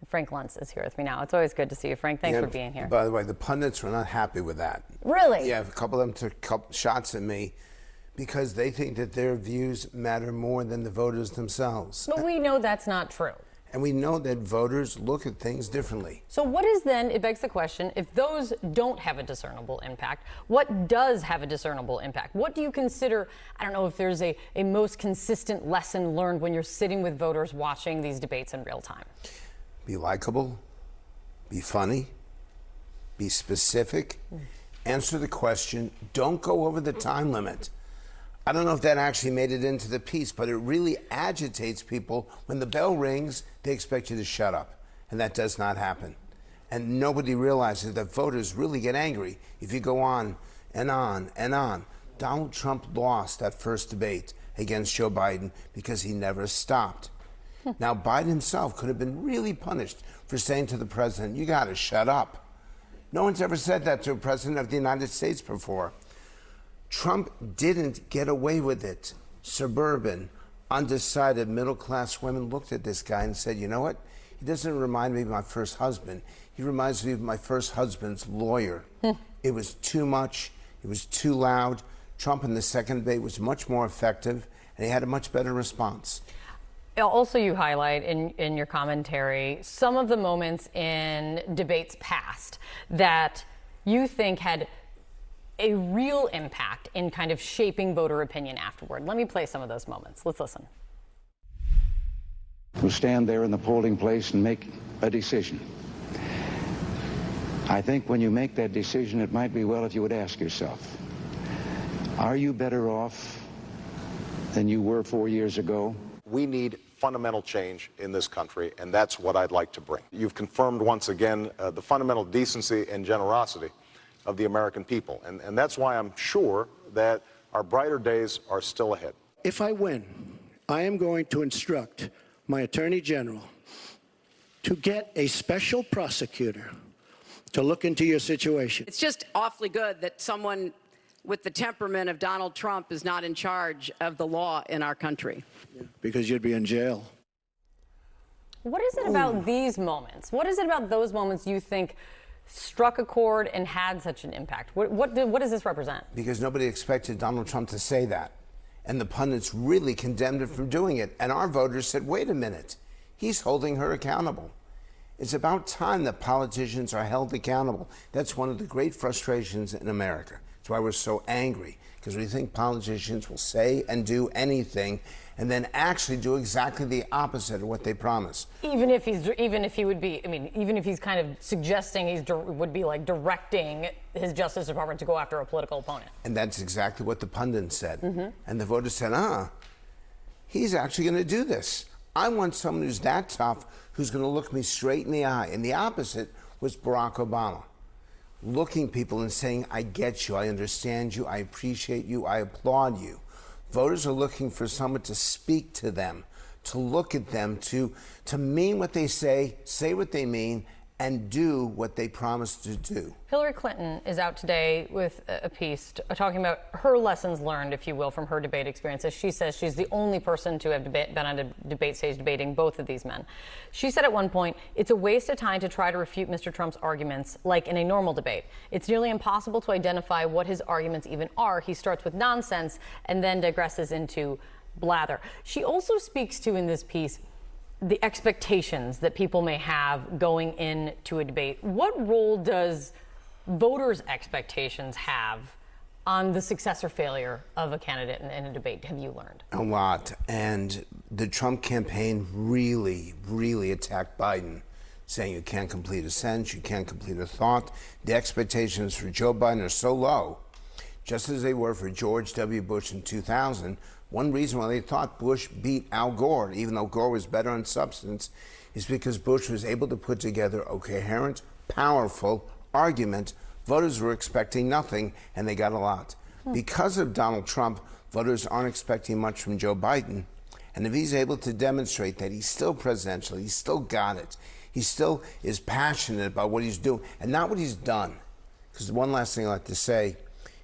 Frank Luntz is here with me now. It's always good to see you, Frank. Thanks for being here. By the way, the pundits were not happy with that. Really? Yeah, a couple of them took shots at me because they think that their views matter more than the voters themselves. But we know that's not true. And we know that voters look at things differently. So what is then, it begs the question, if those don't have a discernible impact, what does have a discernible impact? What do you consider, I don't know if there's a most consistent lesson learned when you're sitting with voters watching these debates in real time? Be likable, be funny, be specific, answer the question, don't go over the time limit. I don't know if that actually made it into the piece, but it really agitates people. When the bell rings, they expect you to shut up, and that does not happen. And nobody realizes that voters really get angry if you go on and on and on. Donald Trump lost that first debate against Joe Biden because he never stopped. Now, Biden himself could have been really punished for saying to the president, you got to shut up. No one's ever said that to a president of the United States before. Trump didn't get away with it. Suburban, undecided, middle-class women looked at this guy and said, you know what? He doesn't remind me of my first husband. He reminds me of my first husband's lawyer. It was too much. It was too loud. Trump in the second debate was much more effective, and he had a much better response. Also, you highlight in your commentary some of the moments in debates past that you think had a real impact in kind of shaping voter opinion afterward. Let me play some of those moments. Let's listen. We'll stand there in the polling place and make a decision. I think when you make that decision, it might be well if you would ask yourself, are you better off than you were 4 years ago? We need fundamental change in this country, and that's what I'd like to bring. You've confirmed once again the fundamental decency and generosity of the American people. And that's why I'm sure that our brighter days are still ahead. If I win, I am going to instruct my Attorney General to get a special prosecutor to look into your situation. It's just awfully good that someone with the temperament of Donald Trump is not in charge of the law in our country. Because you'd be in jail. What is it about these moments? What is it about those moments you think struck a chord and had such an impact? What does this represent? Because nobody expected Donald Trump to say that. And the pundits really condemned it from doing it. And our voters said, wait a minute, he's holding her accountable. It's about time that politicians are held accountable. That's one of the great frustrations in America. That's why we're so angry, because we think politicians will say and do anything and then actually do exactly the opposite of what they promise. Even if he would be, even if he's kind of suggesting would be like directing his Justice Department to go after a political opponent. And that's exactly what the pundits said. And the voters said, he's actually going to do this. I want someone who's that tough, who's going to look me straight in the eye. And the opposite was Barack Obama. Looking people and saying, I get you, I understand you, I appreciate you, I applaud you. Voters are looking for someone to speak to them, to look at them, to mean what they say what they mean, and do what they promise to do. Hillary Clinton is out today with a piece talking about her lessons learned, if you will, from her debate experiences. She says she's the only person to have been on a debate stage debating both of these men. She said at one point, it's a waste of time to try to refute Mr. Trump's arguments like in a normal debate. It's nearly impossible to identify what his arguments even are. He starts with nonsense and then digresses into blather. She also speaks to, in this piece, the expectations that people may have going into a debate. What role does voters' expectations have on the success or failure of a candidate in a debate, have you learned? A lot. And the Trump campaign really, really attacked Biden, saying you can't complete a sentence, you can't complete a thought. The expectations for Joe Biden are so low, just as they were for George W. Bush in 2000. One reason why they thought Bush beat Al Gore, even though Gore was better on substance, is because Bush was able to put together a coherent, powerful argument. Voters were expecting nothing, and they got a lot. Because of Donald Trump, voters aren't expecting much from Joe Biden. And if he's able to demonstrate that he's still presidential, he's still got it, he still is passionate about what he's doing, and not what he's done. Because one last thing I'd like to say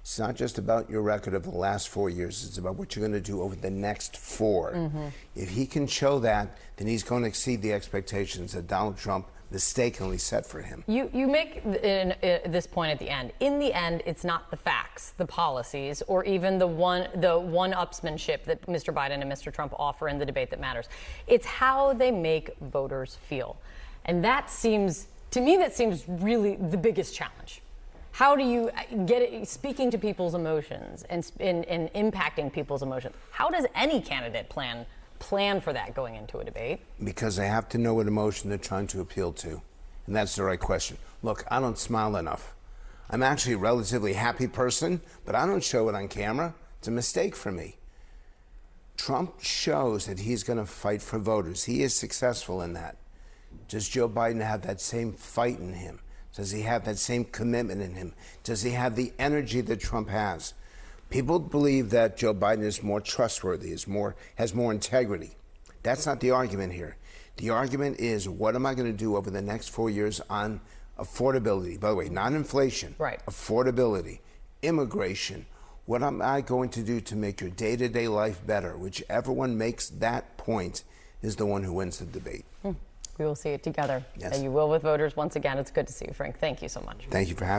It's not just about your record of the last 4 years. It's about what you're going to do over the next 4. If he can show that, then he's going to exceed the expectations that Donald Trump mistakenly set for him. You make this point at the end. In the end, it's not the facts, the policies, or even the one-upsmanship that Mr. Biden and Mr. Trump offer in the debate that matters. It's how they make voters feel. And that seems, to me, that seems really the biggest challenge. How do you get it, speaking to people's emotions and impacting people's emotions? How does any candidate plan for that going into a debate? Because they have to know what emotion they're trying to appeal to. And that's the right question. Look, I don't smile enough. I'm actually a relatively happy person, but I don't show it on camera. It's a mistake for me. Trump shows that he's going to fight for voters. He is successful in that. Does Joe Biden have that same fight in him? Does he have that same commitment in him? Does he have the energy that Trump has? People believe that Joe Biden is more trustworthy, has more integrity. That's not the argument here. The argument is, what am I going to do over the next 4 years on affordability? By the way, not inflation. Right. Affordability, immigration. What am I going to do to make your day-to-day life better? Whichever one makes that point is the one who wins the debate. We will see it together. Yes. And you will with voters once again. It's good to see you, Frank. Thank you so much. Thank you for having me.